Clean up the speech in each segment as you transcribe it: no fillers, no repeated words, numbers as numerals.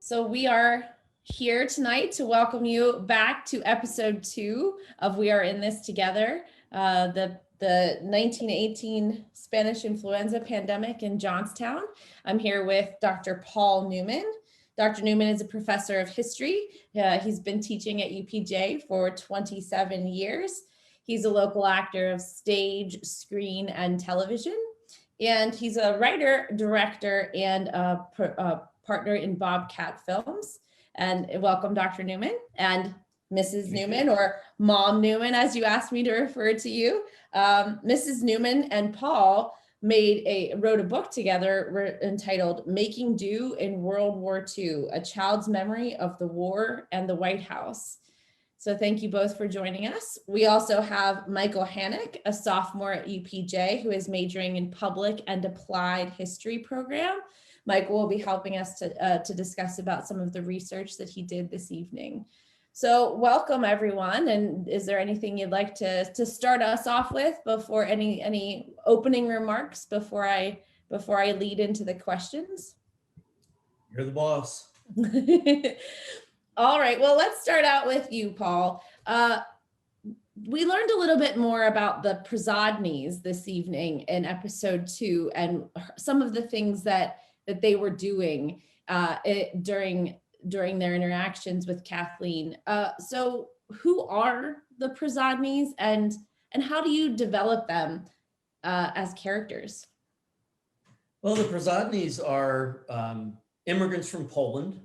So we are here tonight to welcome you back to episode 2 of We Are in This Together, the 1918 Spanish influenza pandemic in Johnstown. I'm here with Dr. Paul Newman. Dr. Newman is a professor of history. He's been teaching at UPJ for 27 years. He's a local actor of stage, screen, and television. And he's a writer, director, and a partner in Bobcat Films. And welcome, Dr. Newman and Mrs. Newman, or Mom Newman, as you asked me to refer to you. Mrs. Newman and Paul wrote a book together entitled Making Do in World War II, A Child's Memory of the War and the White House. So thank you both for joining us. We also have Michael Hannock, a sophomore at UPJ, who is majoring in public and applied history program. Michael will be helping us to discuss about some of the research that he did this evening. So welcome, everyone. And is there anything you'd like to start us off with before any opening remarks before I lead into the questions? You're the boss. All right, well, let's start out with you, Paul. We learned a little bit more about the Prezodneys this evening in episode 2 and some of the things that they were doing during their interactions with Kathleen. So who are the Prezodneys and how do you develop them as characters? Well, the Prezodneys are immigrants from Poland,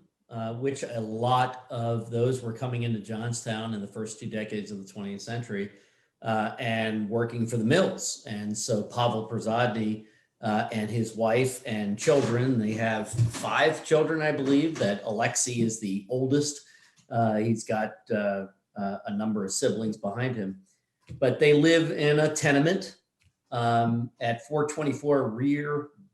which a lot of those were coming into Johnstown in the first 2 decades of the 20th century and working for the mills. And so Pavel Prezodny and his wife and children, they have 5 children, I believe, that Alexei is the oldest. He's got a number of siblings behind him, but they live in a tenement at 424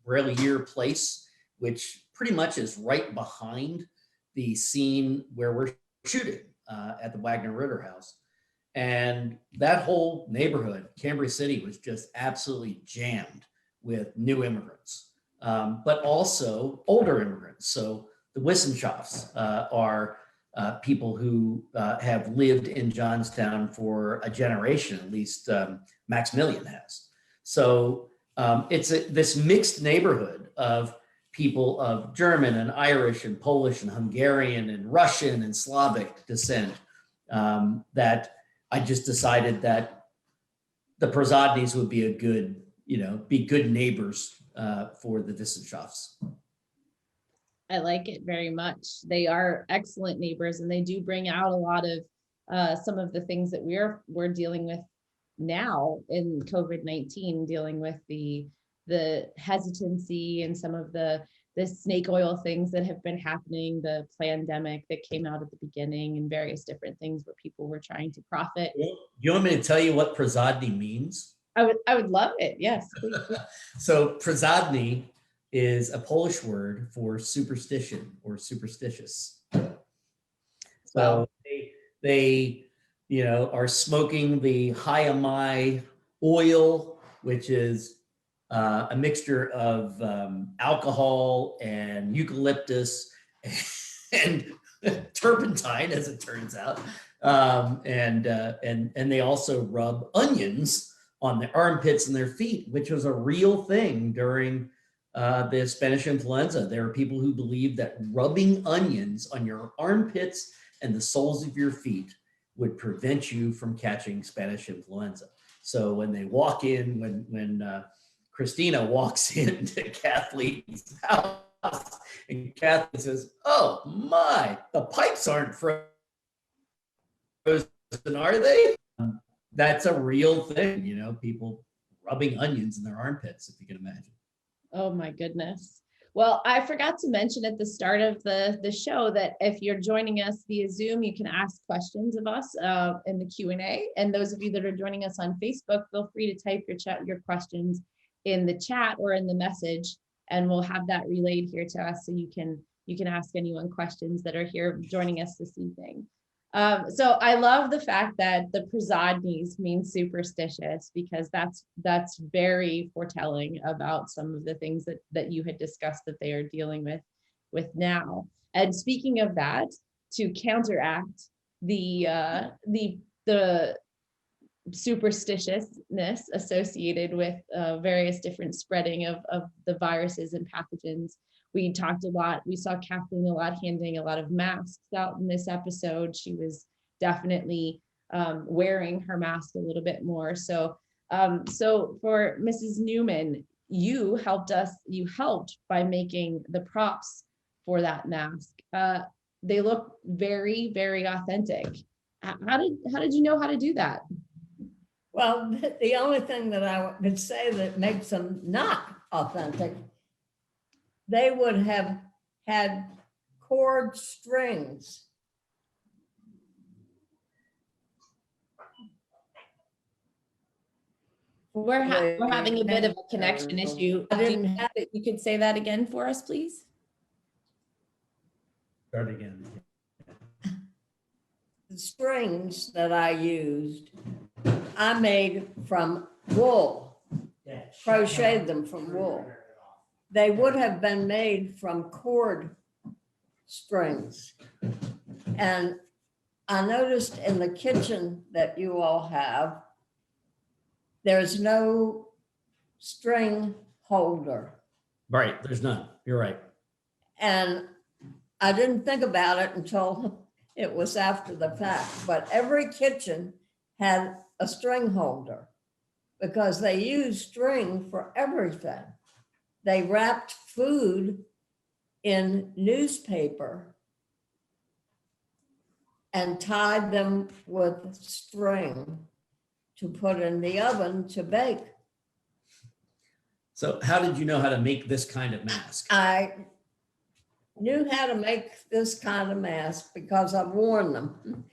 Brelier Place, which pretty much is right behind the scene where we're shooting at the Wagner-Ritter house. And that whole neighborhood, Cambria City, was just absolutely jammed with new immigrants, but also older immigrants. So the Wissenschaft's are people who have lived in Johnstown for a generation, at least Maximilian has. So it's this mixed neighborhood of people of German and Irish and Polish and Hungarian and Russian and Slavic descent that I just decided that the Prezodneys would be be good neighbors for the Wissenschaft's. I like it very much. They are excellent neighbors, and they do bring out a lot of some of the things that we're dealing with now in COVID-19, dealing with the hesitancy and some of the snake oil things that have been happening, the pandemic that came out at the beginning, and various different things where people were trying to profit. You want me to tell you what Prezodny means? I would love it. Yes, please. So Prezodny is a Polish word for superstition or superstitious. So they are smoking the Hayamai oil, which is a mixture of alcohol and eucalyptus and turpentine, as it turns out, and they also rub onions on their armpits and their feet, which was a real thing during the Spanish influenza. There are people who believe that rubbing onions on your armpits and the soles of your feet would prevent you from catching Spanish influenza. So when they walk in, when Christina walks into Kathleen's house and Kathleen says, "Oh my, the pipes aren't frozen, are they?" That's a real thing, people rubbing onions in their armpits, if you can imagine. Oh my goodness. Well, I forgot to mention at the start of the show that if you're joining us via Zoom, you can ask questions of us in the Q&A. And those of you that are joining us on Facebook, feel free to type your questions in the chat or in the message, and we'll have that relayed here to us so you can ask anyone questions that are here joining us this evening. So I love the fact that the Prezodneys means superstitious, because that's very foretelling about some of the things that you had discussed that they are dealing with now. And speaking of that, to counteract the superstitiousness associated with various different spreading of the viruses and pathogens, we talked a lot. We saw Kathleen a lot handing a lot of masks out in this episode. She was definitely wearing her mask a little bit more. So for Mrs. Newman, you helped by making the props for that mask. They look very, very authentic. How did you know how to do that? Well, the only thing that I would say that makes them not authentic, they would have had cord strings. We're having a bit of a connection issue. You could say that again for us, please? Start again. The strings that I used, I made from wool, crocheted them from wool. They would have been made from cord strings. And I noticed in the kitchen that you all have, there's no string holder. Right, there's none. You're right. And I didn't think about it until it was after the fact, but every kitchen had a string holder because they used string for everything. They wrapped food in newspaper and tied them with string to put in the oven to bake. So how did you know how to make this kind of mask? I knew how to make this kind of mask because I've worn them.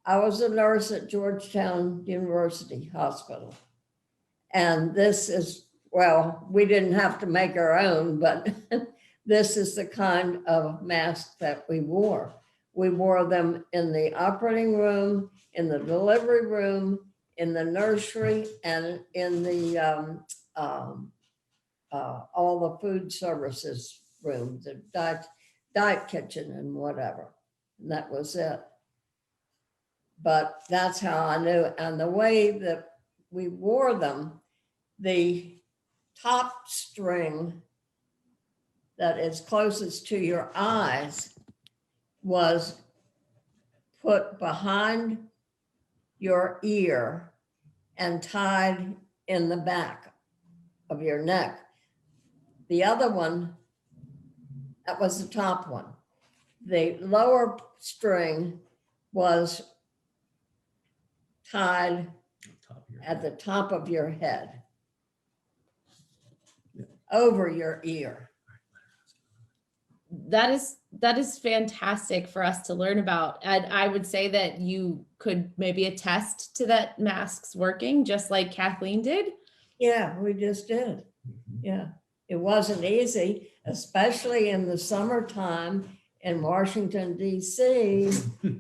I was a nurse at Georgetown University Hospital. And this is, well, we didn't have to make our own, but this is the kind of mask that we wore. We wore them in the operating room, in the delivery room, in the nursery, and in the all the food services room, the diet kitchen and whatever. And that was it. But that's how I knew. And the way that we wore them, the top string that is closest to your eyes was put behind your ear and tied in the back of your neck. The other one, that was the top one. The lower string was tied at the top of your head, over your ear. That is fantastic for us to learn about. And I would say that you could maybe attest to that masks working just like Kathleen did. Yeah, we just did. Yeah, it wasn't easy, especially in the summertime in Washington, D.C.,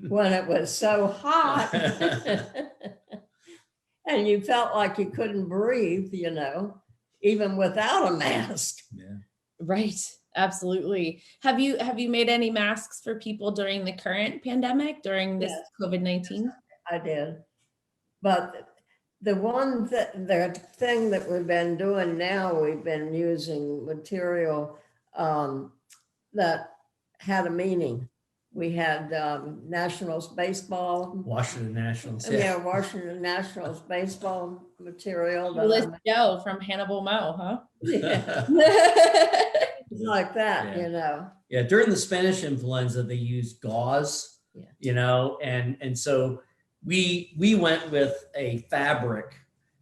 when it was so hot. And you felt like you couldn't breathe, you know, even without a mask. Yeah. Right. Absolutely. Have you made any masks for people during the current pandemic, during this COVID-19? I did. But the thing that we've been doing now, we've been using material that had a meaning. We had Nationals baseball. Washington Nationals. Yeah, Washington Nationals baseball material. Joe from Hannibal Moe, huh? Yeah. Like that, Yeah. You know. Yeah, during the Spanish influenza, they used gauze, you know, and so we went with a fabric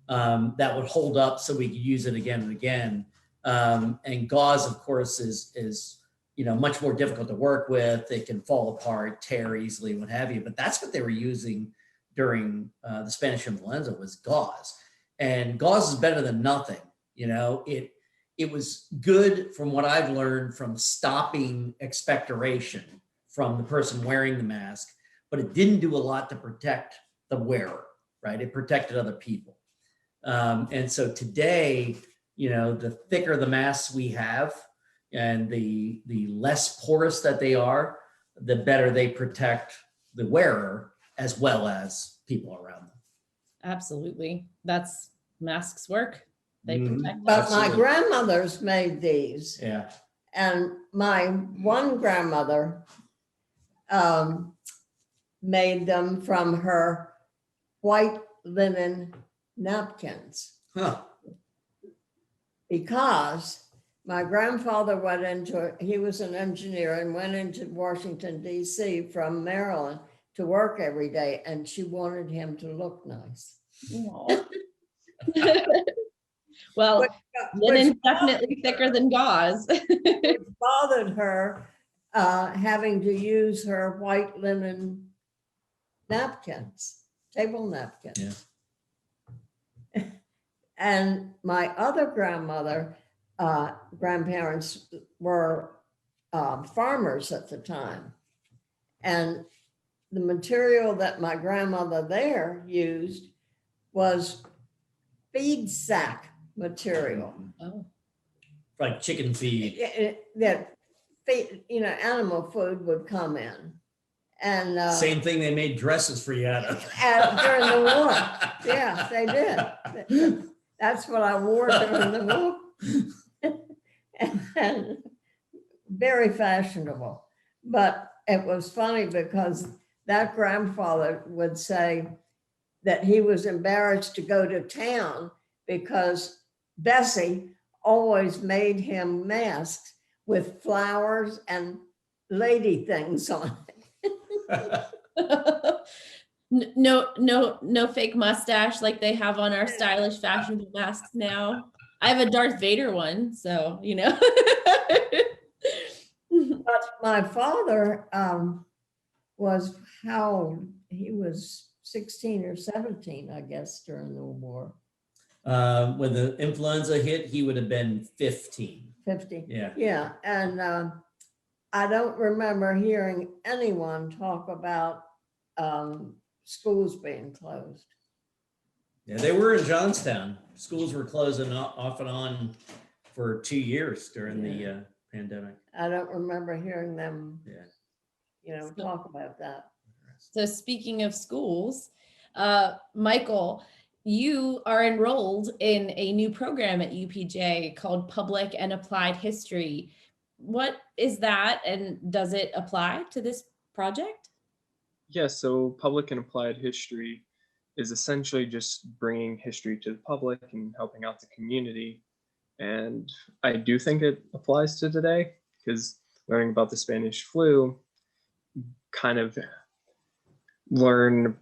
that would hold up so we could use it again and again. And gauze, of course, is you know, much more difficult to work with. It can fall apart, tear easily, what have you. But that's what they were using during the Spanish influenza was gauze. And gauze is better than nothing. You know, it was good from what I've learned from stopping expectoration from the person wearing the mask, but it didn't do a lot to protect the wearer, right? It protected other people. And so today, you know, the thicker the masks we have, and the less porous that they are, the better they protect the wearer as well as people around them. Absolutely. That's masks work. They Mhm. protect But us. my Absolutely. grandmothers made these, Yeah. and my one grandmother made them from her white linen napkins, Huh. because my grandfather he was an engineer and went into Washington, D.C. from Maryland to work every day, and she wanted him to look nice. Aw. Well, Which linen's definitely thicker than gauze. bothered her having to use her white linen napkins, table napkins. Yeah. And my other grandparents were farmers at the time. And the material that my grandmother there used was feed sack material. Oh, Like chicken feed. That feed, animal food would come in. And Same thing they made dresses for you out of. during the war. Yeah, they did. That's what I wore during the war. And very fashionable. But it was funny because that grandfather would say that he was embarrassed to go to town because Bessie always made him masks with flowers and lady things on it. no fake mustache like they have on our stylish fashionable masks now. I have a Darth Vader one, so But my father was he was 16 or 17, I guess, during the war. When the influenza hit, he would have been 15. 50. Yeah. Yeah. And I don't remember hearing anyone talk about schools being closed. Yeah, they were in Johnstown. Schools were closing off and on for 2 years during the pandemic. I don't remember hearing them, Yeah. talk about that. So speaking of schools, Michael, you are enrolled in a new program at UPJ called Public and Applied History. What is that, and does it apply to this project? Yeah, so public and applied history is essentially just bringing history to the public and helping out the community. And I do think it applies to today, because learning about the Spanish flu, kind of learn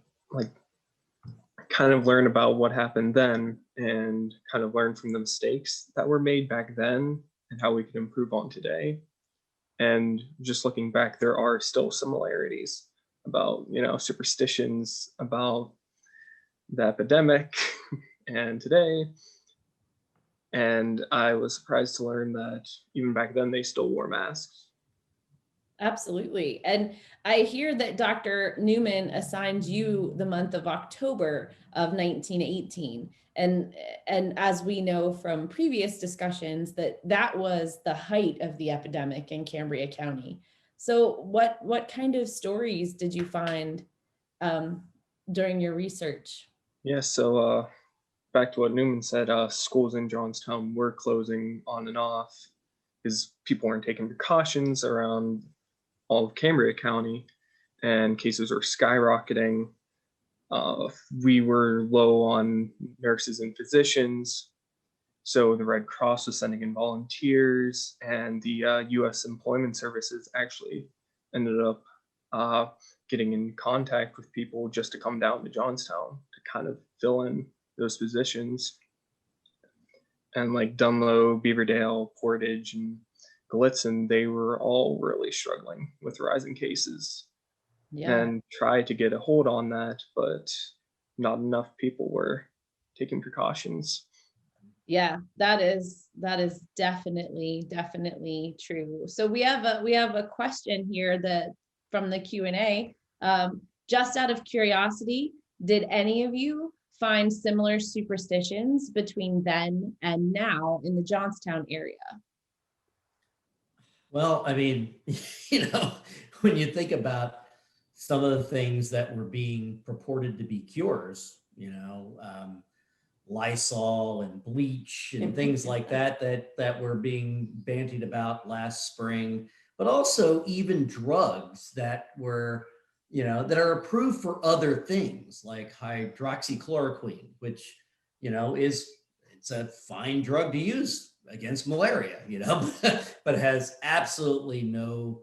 about what happened then, and kind of learn from the mistakes that were made back then and how we could improve on today. And just looking back, there are still similarities about, superstitions about the epidemic and today. And I was surprised to learn that even back then they still wore masks. Absolutely. And I hear that Dr. Newman assigned you the month of October of 1918. And as we know from previous discussions, that was the height of the epidemic in Cambria County. So what kind of stories did you find during your research? Yeah, so back to what Newman said, schools in Johnstown were closing on and off because people weren't taking precautions around all of Cambria County, and cases were skyrocketing. We were low on nurses and physicians, so the Red Cross was sending in volunteers, and the U.S. Employment Services actually ended up getting in contact with people just to come down to Johnstown to kind of fill in those positions. And like Dunlow, Beaverdale, Portage, and Gallitzin, they were all really struggling with rising cases. Yeah. And tried to get a hold on that, but not enough people were taking precautions. Yeah, that is definitely true. So we have a question here that from the Q&A. Just out of curiosity, did any of you find similar superstitions between then and now in the Johnstown area? Well, I mean, when you think about some of the things that were being purported to be cures, Lysol and bleach and things like that were being bantied about last spring, but also even drugs that were, that are approved for other things like hydroxychloroquine, which, it's a fine drug to use against malaria, but has absolutely no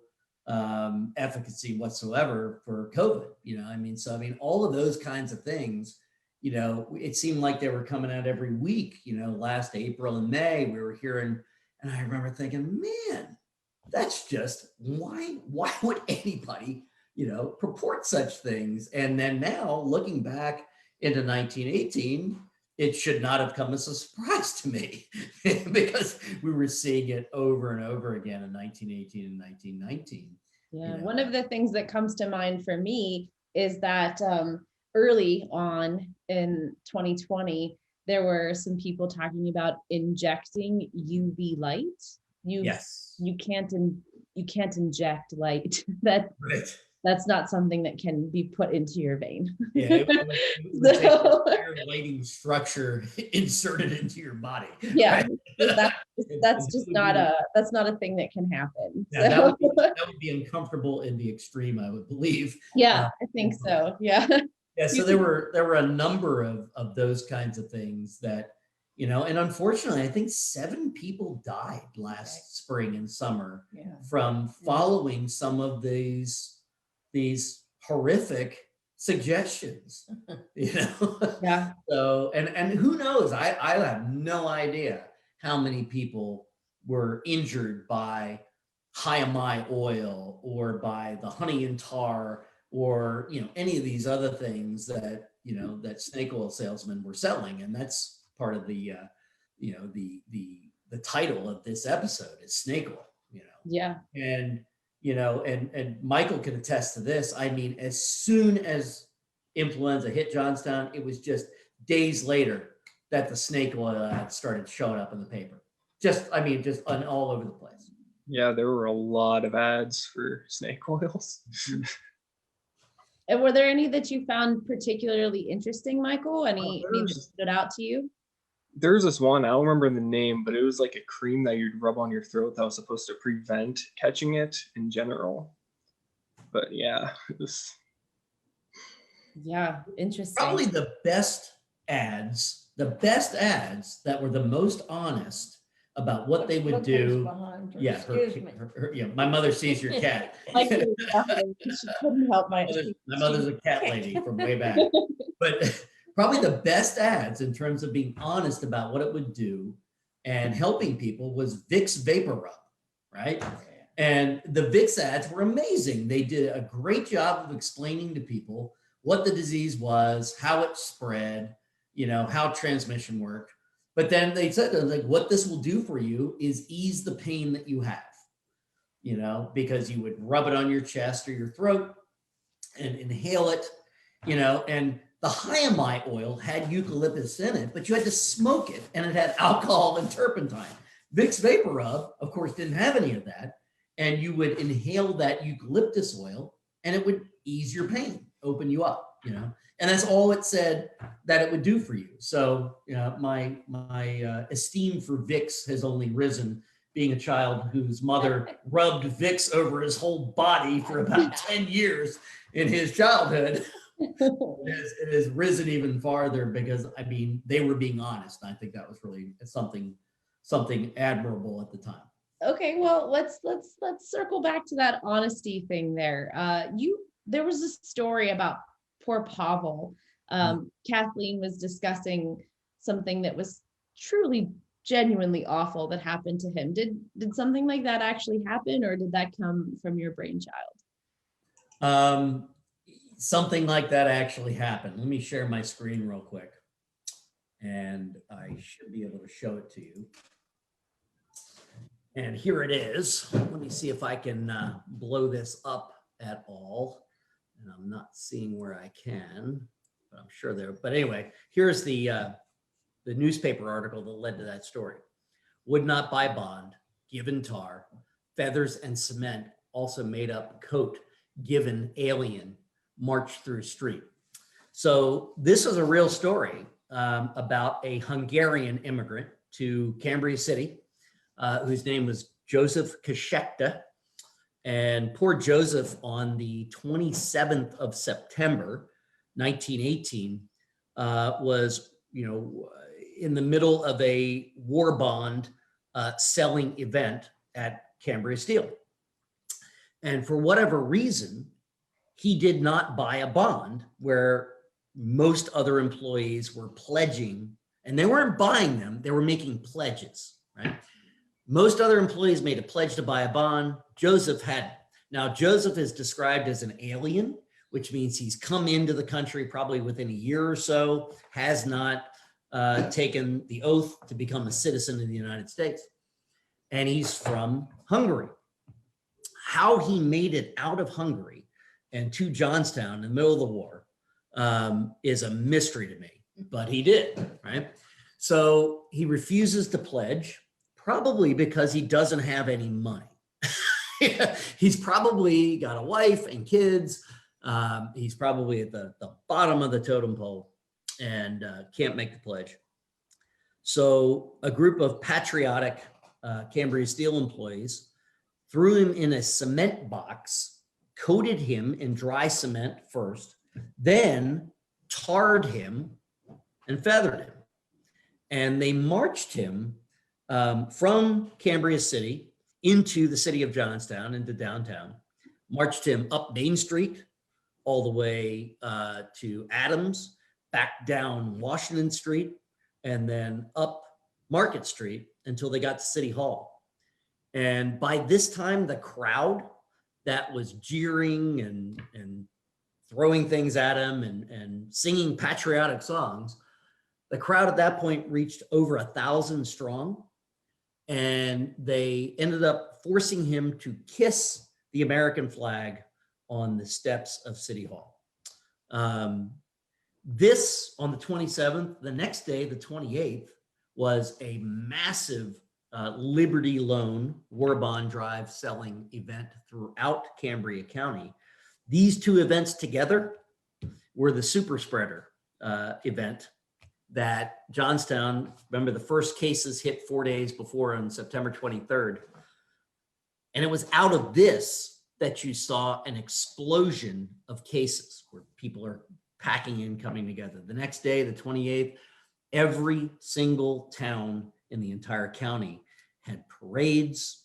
efficacy whatsoever for COVID. All of those kinds of things, it seemed like they were coming out every week. Last April and May, we were hearing, and I remember thinking, man, that's just why would anybody, purport such things? And then now looking back into 1918, it should not have come as a surprise to me because we were seeing it over and over again in 1918 and 1919. Yeah, one of the things that comes to mind for me is that early on in 2020, there were some people talking about injecting UV light. Yes. You can't inject light. Right. That's not something that can be put into your vein. Yeah, it would take an entire lighting structure inserted into your body. Yeah, Right? that's just not a thing that can happen. Yeah, So, that would be uncomfortable in the extreme, I would believe. yeah, I think so. Yeah. Yeah, so there were a number of those kinds of things that, and unfortunately, I think 7 people died last spring and summer from following some of these horrific suggestions, Yeah. So, and who knows, I have no idea how many people were injured by Hyamai oil or by the honey and tar or, any of these other things that, that snake oil salesmen were selling. And that's part of the, the title of this episode is snake oil, Yeah. and and Michael can attest to this. I mean, as soon as influenza hit Johnstown, it was just days later that the snake oil ads started showing up in the paper. Just all over the place. Yeah, there were a lot of ads for snake oils. And were there any that you found particularly interesting, Michael? Any that stood out to you? There's this one, I don't remember the name, but it was like a cream that you'd rub on your throat that was supposed to prevent catching it in general. But yeah, it was... Yeah, interesting. Probably the best ads that were the most honest about what they would do. Yeah, my mother sees your cat. She couldn't help my mother's a cat lady from way back. But probably the best ads in terms of being honest about what it would do and helping people was Vicks Vapor Rub, right? And the Vicks ads were amazing. They did a great job of explaining to people what the disease was, how it spread, how transmission worked. But then they said, like, what this will do for you is ease the pain that you have, because you would rub it on your chest or your throat and inhale it, and the Hyamai oil had eucalyptus in it, but you had to smoke it and it had alcohol and turpentine. Vicks Vapor Rub, of course, didn't have any of that. And you would inhale that eucalyptus oil and it would ease your pain, open you up, and that's all it said that it would do for you. So, my esteem for Vicks has only risen, being a child whose mother rubbed Vicks over his whole body for about 10 years in his childhood. It has risen even farther because they were being honest. I think that was really something admirable at the time. Okay, well, let's circle back to that honesty thing there. There was a story about poor Pavel. Kathleen was discussing something that was truly genuinely awful that happened to him. Did something like that actually happen, or did that come from your brainchild? Something like that actually happened. Let me share my screen real quick, and I should be able to show it to you. And here it is. Let me see if I can blow this up at all. And I'm not seeing where I can, but I'm sure there. But anyway, here's the newspaper article that led to that story. Would not buy bond, given tar, feathers and cement also made up coat given alien marched through street. So this is a real story about a Hungarian immigrant to Cambria City, whose name was Joseph Kashekta. And poor Joseph, on the 27th of September, 1918, was, in the middle of a war bond selling event at Cambria Steel. And for whatever reason, he did not buy a bond where most other employees were pledging, and they weren't buying them, they were making pledges, right? Most other employees made a pledge to buy a bond. Joseph hadn't. Now, Joseph is described as an alien, which means he's come into the country probably within a year or so, has not taken the oath to become a citizen of the United States. And he's from Hungary. How he made it out of Hungary and to Johnstown in the middle of the war is a mystery to me, but he did, right? So he refuses to pledge, probably because he doesn't have any money. He's probably got a wife and kids. He's probably at the bottom of the totem pole and can't make the pledge. So a group of patriotic Cambria Steel employees threw him in a cement box, coated him in dry cement first, then tarred him and feathered him. And they marched him from Cambria City into the city of Johnstown, into downtown, marched him up Main Street, all the way to Adams, back down Washington Street, and then up Market Street until they got to City Hall. And by this time, the crowd that was jeering and throwing things at him and singing patriotic songs, the crowd at that point reached over 1,000 strong. And they ended up forcing him to kiss the American flag on the steps of City Hall. This on the 27th, the next day, the 28th, was a massive Liberty Loan war bond drive selling event throughout Cambria County. These two events together were the super spreader event that Johnstown, remember the first cases hit 4 days before on September 23rd. And it was out of this that you saw an explosion of cases where people are packing in, coming together. The next day, the 28th, every single town in the entire county had parades,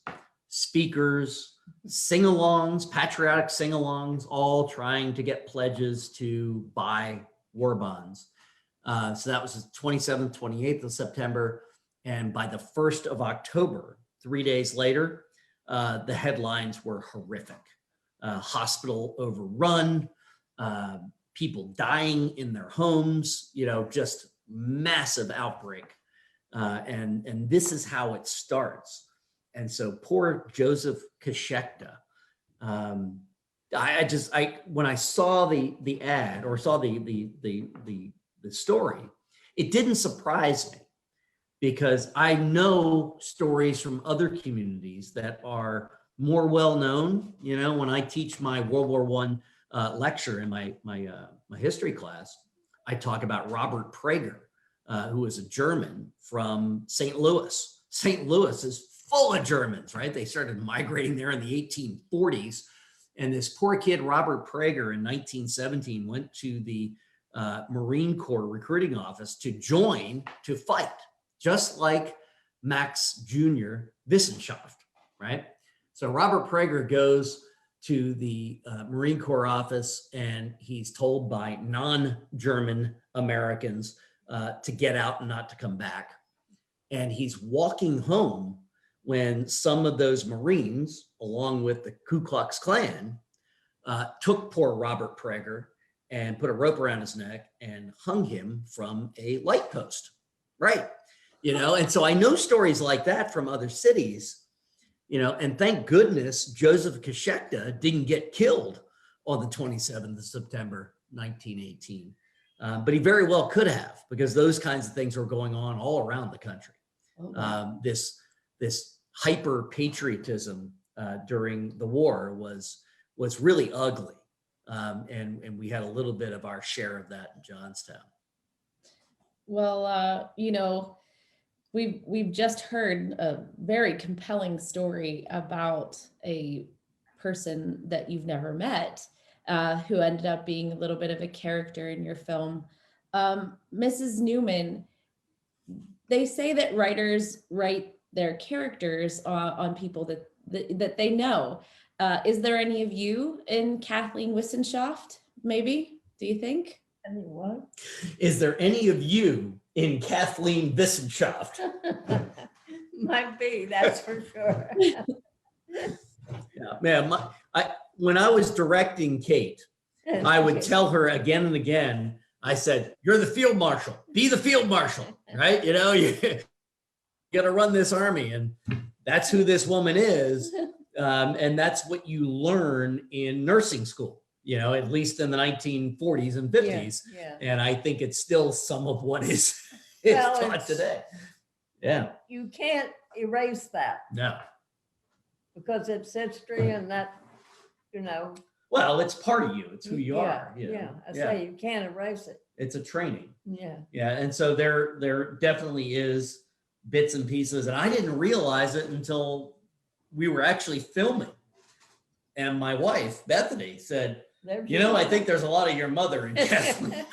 speakers, sing-alongs, patriotic sing-alongs, all trying to get pledges to buy war bonds. So that was the 27th, 28th of September. And by the 1st of October, 3 days later, the headlines were horrific. Hospital overrun, people dying in their homes, just massive outbreak. And this is how it starts. And so poor Joseph Kashekta, when I saw the ad or saw the story, it didn't surprise me because I know stories from other communities that are more well known. When I teach my World War I lecture in my history class, I talk about Robert Prager, who was a German from St. Louis. St. Louis is full of Germans, right? They started migrating there in the 1840s. And this poor kid, Robert Prager, in 1917, went to the Marine Corps recruiting office to fight, just like Max Jr. Wissenschaft, right? So Robert Prager goes to the Marine Corps office and he's told by non-German Americans to get out and not to come back. And he's walking home when some of those Marines, along with the Ku Klux Klan, took poor Robert Prager and put a rope around his neck and hung him from a light post, right? And so I know stories like that from other cities, and thank goodness Joseph Kashekta didn't get killed on the 27th of September, 1918. But he very well could have, because those kinds of things were going on all around the country. This hyper patriotism during the war was really ugly. And we had a little bit of our share of that in Johnstown. Well, we've just heard a very compelling story about a person that you've never met, who ended up being a little bit of a character in your film. Mrs. Newman, they say that writers write their characters on people that they know. Is there any of you in Kathleen Wissenschaft, maybe? Do you think? Any what? Is there any of you in Kathleen Wissenschaft? Might be, that's for sure. Yeah, man, when I was directing Kate, I would tell her again and again, I said, you're the field marshal, be the field marshal, right? You know, you got to run this army, and that's who this woman is. And that's what you learn in nursing school, you know, at least in the 1940s and 50s. Yeah. And I think it's still some of what is Well, taught today. Yeah, You can't erase that no. because it's history and that, you know. Well, it's part of you. It's who you yeah, are. You know? Yeah, I say you can't erase it. It's a training. Yeah. Yeah, and so there definitely is bits and pieces, and I didn't realize it until we were actually filming. And my wife, Bethany, said, you know, I think there's a lot of your mother in Kathleen.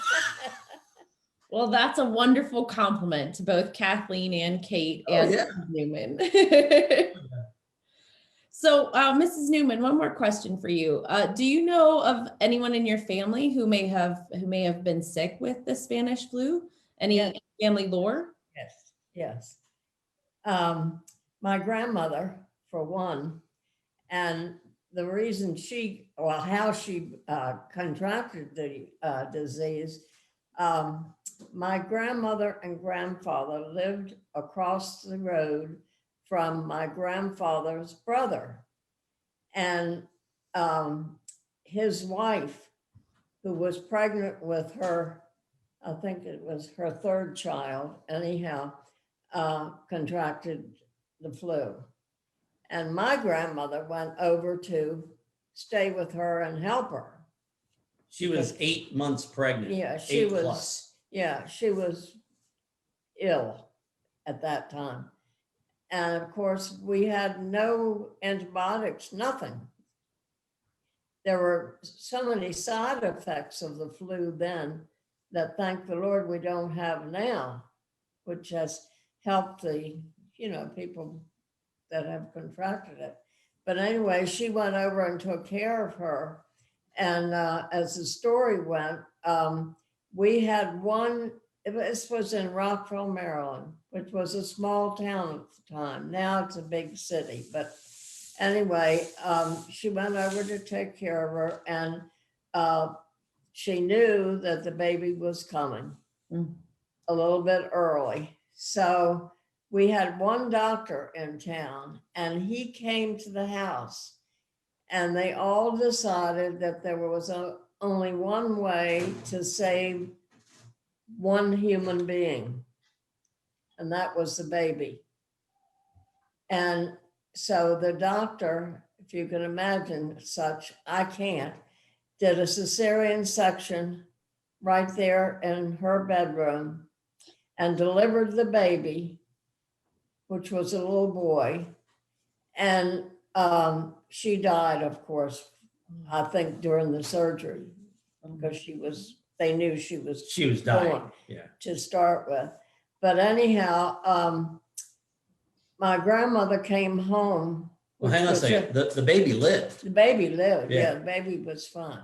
Well, that's a wonderful compliment to both Kathleen and Kate and yeah. Newman. So, Mrs. Newman, one more question for you. Do you know of anyone in your family who may have been sick with the Spanish flu? Any family lore? Yes. My grandmother, for one, and the reason how she contracted the disease, my grandmother and grandfather lived across the road from my grandfather's brother. And his wife, who was pregnant with her, I think it was her third child, anyhow, contracted the flu. And my grandmother went over to stay with her and help her. She was 8 months pregnant. Yeah, she 8 was. plus. Yeah, she was ill at that time. And of course, we had no antibiotics, nothing. There were so many side effects of the flu then that, thank the Lord, we don't have now, which has helped the, people that have contracted it. But anyway, she went over and took care of her. And as the story went, we had one, this was in Rockville, Maryland, which was a small town at the time. Now it's a big city. But anyway, she went over to take care of her, and she knew that the baby was coming a little bit early. So we had one doctor in town, and he came to the house, and they all decided that there was only one way to save one human being, and that was the baby. And so the doctor, if you can imagine such, I can't, did a cesarean section right there in her bedroom and delivered the baby, which was a little boy. And she died, of course, I think during the surgery, because they knew she was dying, yeah, to start with. But anyhow, my grandmother came home. Well, hang on a second. The baby lived. The baby lived. Yeah. Yeah, the baby was fine.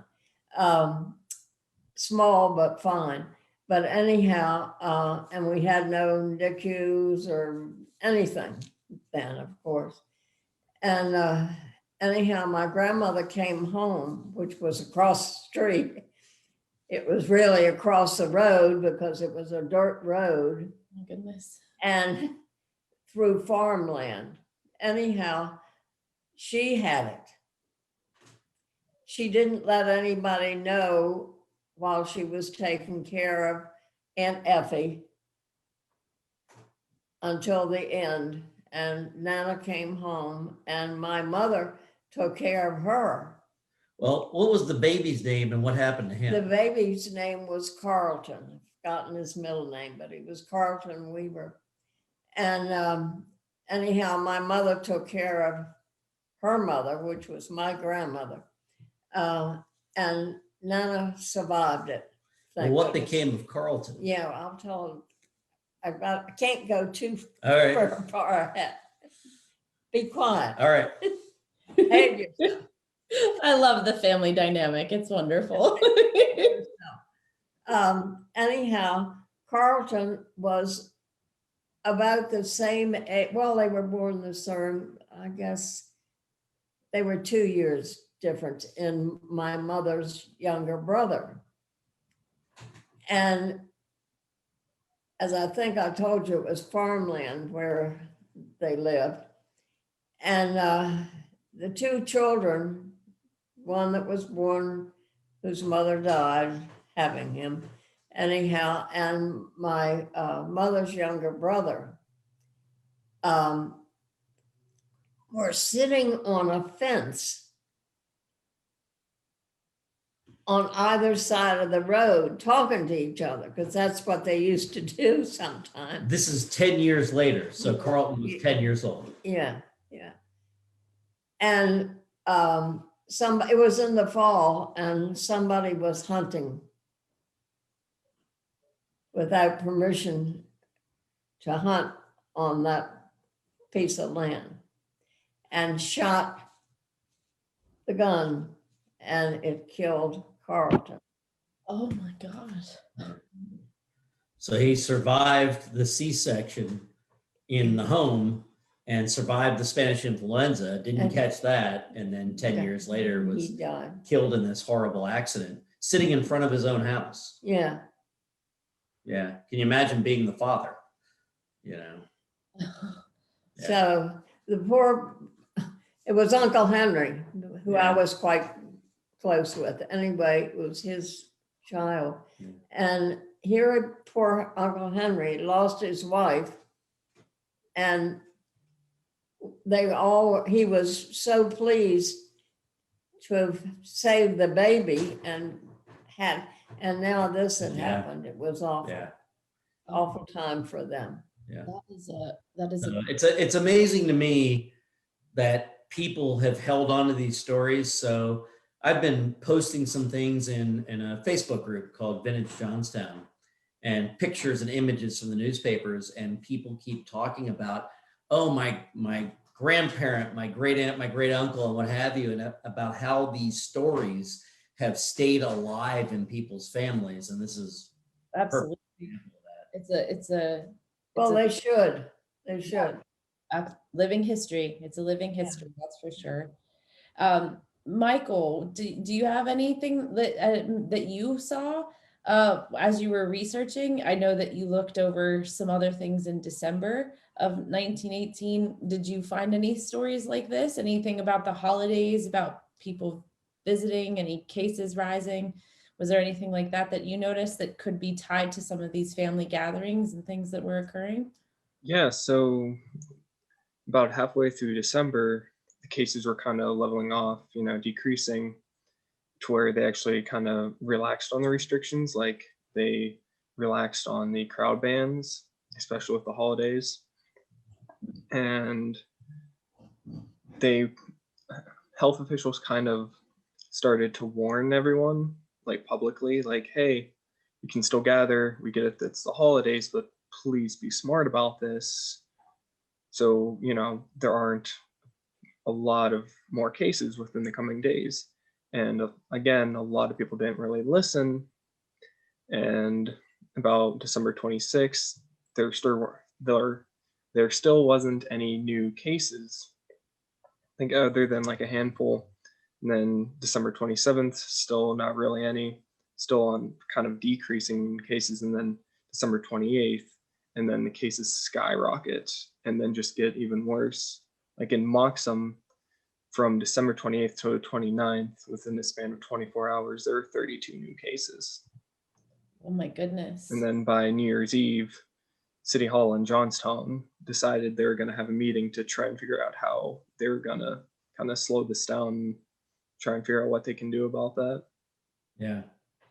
Small, but fine. But anyhow, and we had no NICUs or anything then, of course. And anyhow, my grandmother came home, which was across the street. It was really across the road because it was a dirt road. Oh, my goodness. And through farmland. Anyhow, she had it. She didn't let anybody know while she was taking care of Aunt Effie until the end. and Nana came home, and my mother took care of her. Well, what was the baby's name and what happened to The him? baby's name was Carlton. I've forgotten his middle name, but he was Carlton Weaver. And anyhow, my mother took care of her mother, which was my grandmother. And Nana survived it. Well, thank what goodness. became of Carlton? Yeah, I'll tell him. I can't go too All right. far ahead. Be quiet. All right. Behave yourself. I love the family dynamic. It's wonderful. Anyhow, Carlton was about the same age. Well, they were born the same, I guess they were 2 years difference in my mother's younger brother. And as I think I told you, it was farmland where they lived. And the two children, one that was born, whose mother died having him, anyhow, and my mother's younger brother were sitting on a fence on either side of the road talking to each other, because that's what they used to do sometimes. This is 10 years later. So Carlton was 10 years old. Yeah, yeah. And it was in the fall, and somebody was hunting without permission to hunt on that piece of land and shot the gun, and it killed Carlton. Oh my God. So he survived the C-section in the home and survived the Spanish influenza, didn't And- catch that, and then 10 years later was He died. killed in this horrible accident, sitting in front of his own house. Yeah. Yeah. Can you imagine being the father? You know? Yeah. So it was Uncle Henry, who I Yeah. was quite close with. Anyway, it was his child. Yeah. And here, poor Uncle Henry lost his wife, and he was so pleased to have saved the baby and now this had Yeah. happened. It was awful, Yeah. awful time for them. That is a It's amazing to me that people have held on to these stories. So I've been posting some things in a Facebook group called Vintage-Johnstown, and pictures and images from the newspapers, and people keep talking about, oh, my grandparent, my great aunt, my great uncle, and what have you, and about how these stories have stayed alive in people's families. And this is absolutely. example of that. Well, a they should. They should. living history. It's a living history, that's for sure. Michael, do you have anything that you saw as you were researching? I know that you looked over some other things in December of 1918. Did you find any stories like this? Anything about the holidays, about people visiting, any cases rising? Was there anything like that you noticed that could be tied to some of these family gatherings and things that were occurring? Yeah, so about halfway through December, the cases were kind of leveling off, decreasing to where they actually kind of relaxed on the restrictions. Like they relaxed on the crowd bans, especially with the holidays. And health officials kind of started to warn everyone, like publicly, like, hey, you can still gather. We get it, it's the holidays, but please be smart about this. So, there aren't a lot of more cases within the coming days. And again, a lot of people didn't really listen. And about December 26th, there still wasn't any new cases. I think other than like a handful. And then December 27th, still not really any, still on kind of decreasing cases. And then December 28th, and then the cases skyrocket and then just get even worse. Like in Moxham, from December 28th to 29th, within the span of 24 hours, there were 32 new cases. Oh my goodness. And then by New Year's Eve, City Hall in Johnstown decided they were going to have a meeting to try and figure out how they're going to kind of slow this down, try and figure out what they can do about that. Yeah.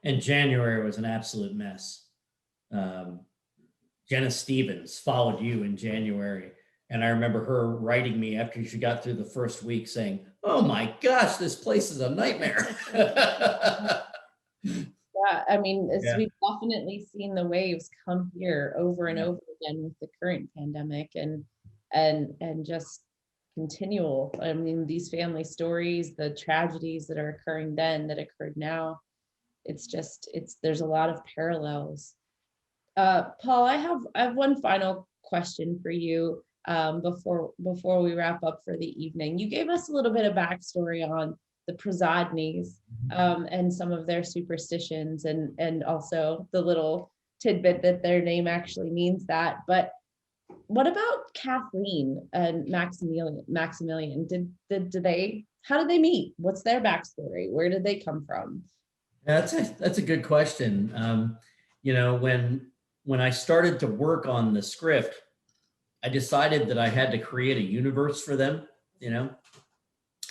And January was an absolute mess. Jenna Stevens followed you in January. And I remember her writing me after she got through the first week saying, "Oh my gosh, this place is a nightmare." Yeah, I mean, Yeah. we've definitely seen the waves come here over and Yeah. over again with the current pandemic and just continual. I mean, these family stories, the tragedies that are occurring then that occurred now, there's a lot of parallels. Paul, I have one final question for you before we wrap up for the evening. You gave us a little bit of backstory on the Prezodneys and some of their superstitions and also the little tidbit that their name actually means that. But what about Kathleen and Maximilian? How did they meet? What's their backstory? Where did they come from? That's a good question. When I started to work on the script, I decided that I had to create a universe for them.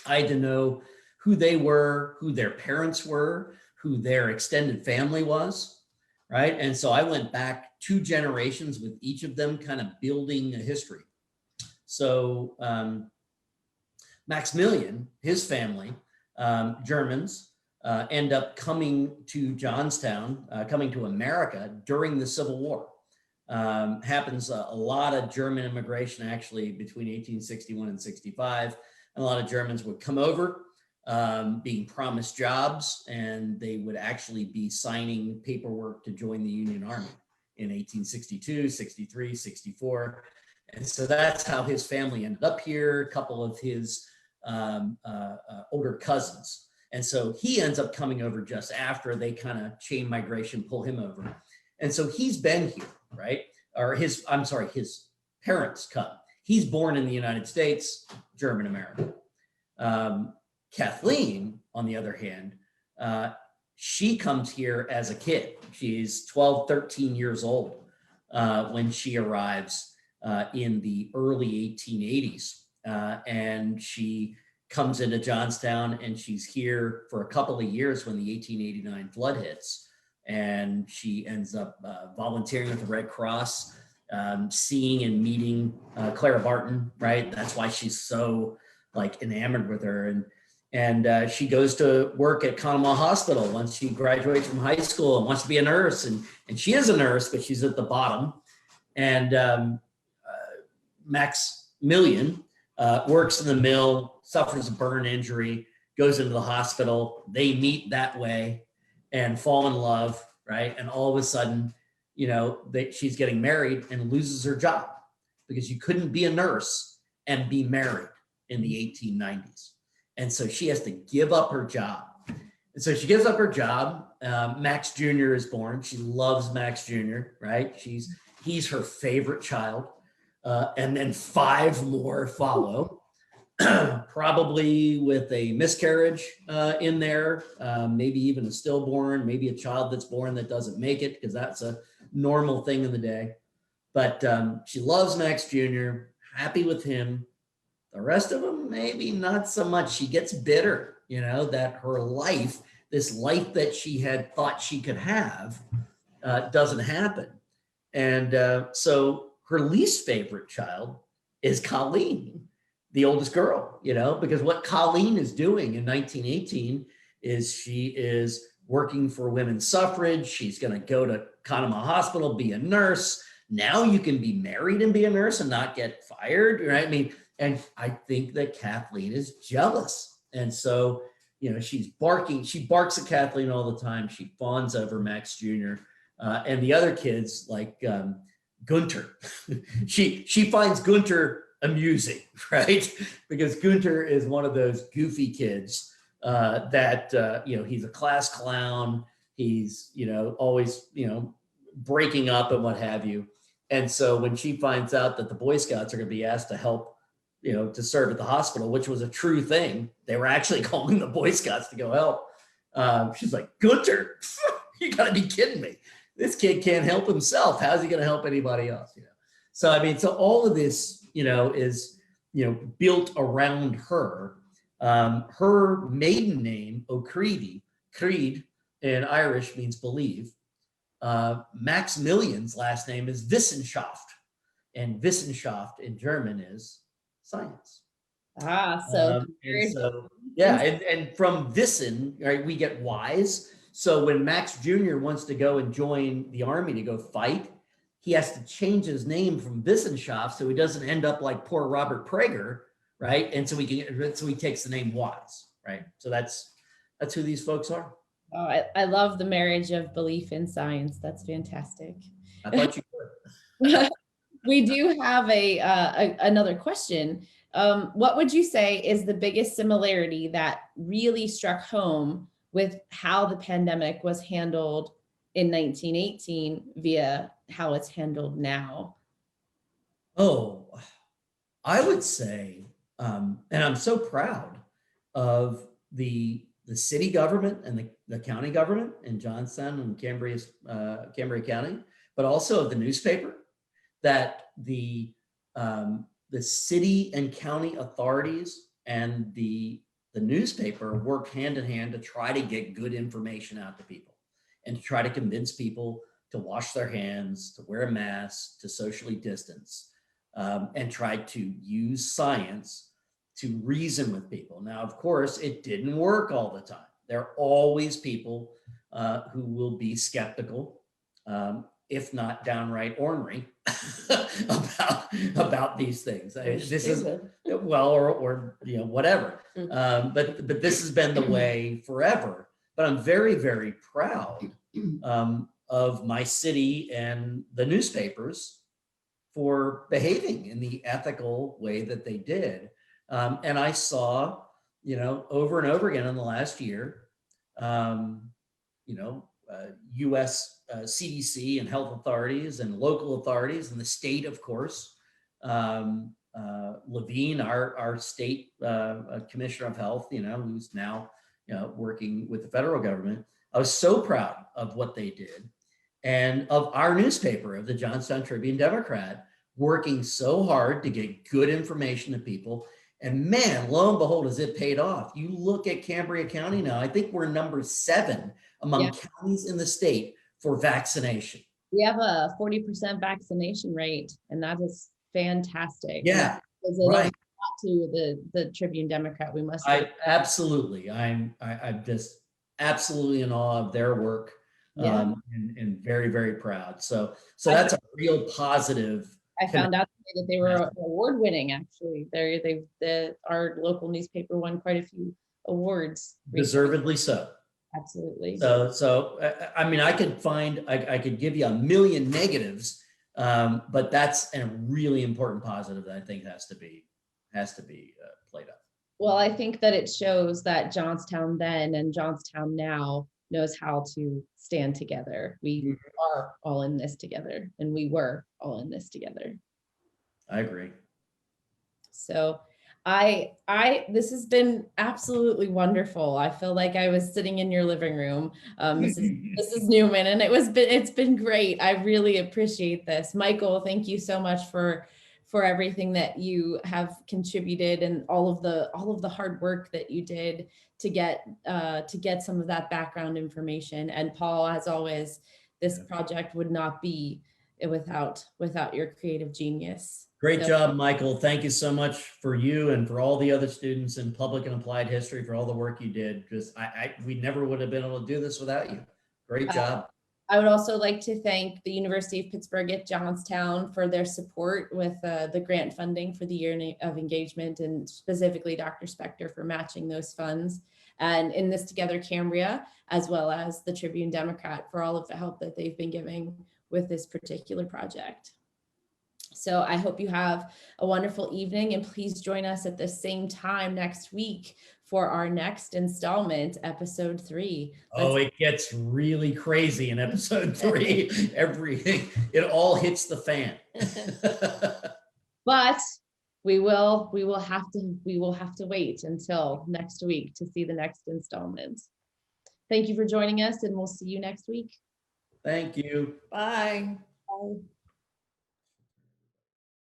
I had to know who they were, who their parents were, who their extended family was, right? And so I went back 2 generations with each of them, kind of building a history. So Maximilian, his family, Germans, end up coming to Johnstown, coming to America during the Civil War. Happens a lot of German immigration actually between 1861 and 65. And a lot of Germans would come over, being promised jobs, and they would actually be signing paperwork to join the Union Army in 1862, 63, 64. And so that's how his family ended up here, a couple of his older cousins. And so he ends up coming over just after they kind of chain migration pull him over. And so he's been here, right? Or his parents come. He's born in the United States, German American. Kathleen, on the other hand, she comes here as a kid. She's 12, 13 years old when she arrives in the early 1880s. And she comes into Johnstown, and she's here for a couple of years when the 1889 flood hits. And she ends up volunteering with the Red Cross, seeing and meeting Clara Barton, right? That's why she's so enamored with her. And she goes to work at Conemaugh Hospital once she graduates from high school and wants to be a nurse. And she is a nurse, but she's at the bottom. And Maximilian works in the mill, suffers a burn injury, goes into the hospital. They meet that way and fall in love, right? And all of a sudden, she's getting married and loses her job because you couldn't be a nurse and be married in the 1890s. And so she has to give up her job. And so she gives up her job. Max Jr. is born. She loves Max Jr., right? He's her favorite child. And then 5 more follow, probably with a miscarriage in there, maybe even a stillborn, maybe a child that's born that doesn't make it, because that's a normal thing in the day. But she loves Max Jr., happy with him. The rest of them, maybe not so much. She gets bitter, that her life, this life that she had thought she could have, doesn't happen. And so her least favorite child is Colleen, the oldest girl, because what Colleen is doing in 1918 is she is working for women's suffrage. She's going to go to Conemaugh Hospital, be a nurse. Now you can be married and be a nurse and not get fired, right? And I think that Kathleen is jealous. And so, she barks at Kathleen all the time. She fawns over Max Jr. And the other kids like Gunter. She finds Gunter amusing, right? Because Gunter is one of those goofy kids that, he's a class clown. He's, always, breaking up and what have you. And so when she finds out that the Boy Scouts are going to be asked to help, to serve at the hospital, which was a true thing, they were actually calling the Boy Scouts to go help. She's like, Gunter, you got to be kidding me. This kid can't help himself. How's he going to help anybody else? So, I mean, so all of this, is, built around her. Her maiden name, O'Creedy, Creed in Irish means believe. Maximilian's last name is Wissenschaft, and Wissenschaft in German is science. So And so, yeah, and from Wissen, right, we get wise. So when Max Jr. wants to go and join the army to go fight, he has to change his name from Wissenschaft so he doesn't end up like poor Robert Prager, right? And so he takes the name Wise, right? So that's who these folks are. Oh, I love the marriage of belief in science. That's fantastic. I thought you would. We do have another question. What would you say is the biggest similarity that really struck home with how the pandemic was handled in 1918 via how it's handled now? Oh, I would say, and I'm so proud of the city government and the county government in Johnstown and Cambria County, but also of the newspaper, that the city and county authorities and the newspaper work hand in hand to try to get good information out to people and to try to convince people to wash their hands, to wear a mask, to socially distance, and try to use science to reason with people. Now, of course, it didn't work all the time. There are always people who will be skeptical, if not downright ornery, about these things. This is well, or whatever. But this has been the way forever. But I'm very, very proud of my city and the newspapers for behaving in the ethical way that they did. And I saw, over and over again in the last year, U.S. CDC and health authorities and local authorities and the state, of course. Levine, our state commissioner of health, who's now working with the federal government. I was so proud of what they did, and of our newspaper, of the Johnstown Tribune-Democrat, working so hard to get good information to people. And man, lo and behold, has it paid off. You look at Cambria County now, I think we're number 7 among counties in the state for vaccination. We have a 40% vaccination rate, and that is fantastic. Yeah, right. To the Tribune-Democrat, we must. Absolutely. I'm just absolutely in awe of their work, and very, very proud. So that's a real positive. I found out that they were award winning. Actually, our local newspaper won quite a few awards. Deservedly so. Absolutely. So I mean, I could give you a million negatives, but that's a really important positive that I think has to be played up. Well, I think that it shows that Johnstown then and Johnstown now knows how to stand together. We are all in this together, and we were all in this together. I agree. So this has been absolutely wonderful. I feel like I was sitting in your living room. This is Newman, and it's been great. I really appreciate this. Michael, thank you so much for everything that you have contributed and all of the hard work that you did to get some of that background information. And Paul, as always, this project would not be without your creative genius. Great job, Michael. Thank you so much for you and for all the other students in public and applied history for all the work you did. Because we never would have been able to do this without you. Great job. I would also like to thank the University of Pittsburgh at Johnstown for their support with the grant funding for the year of engagement, and specifically Dr. Spector for matching those funds, and In This Together Cambria, as well as the Tribune-Democrat for all of the help that they've been giving with this particular project. So I hope you have a wonderful evening, and please join us at the same time next week for our next installment, episode 3. It gets really crazy in episode 3. It all hits the fan. But we will have to wait until next week to see the next installment. Thank you for joining us, and we'll see you next week. Thank you. Bye. Bye.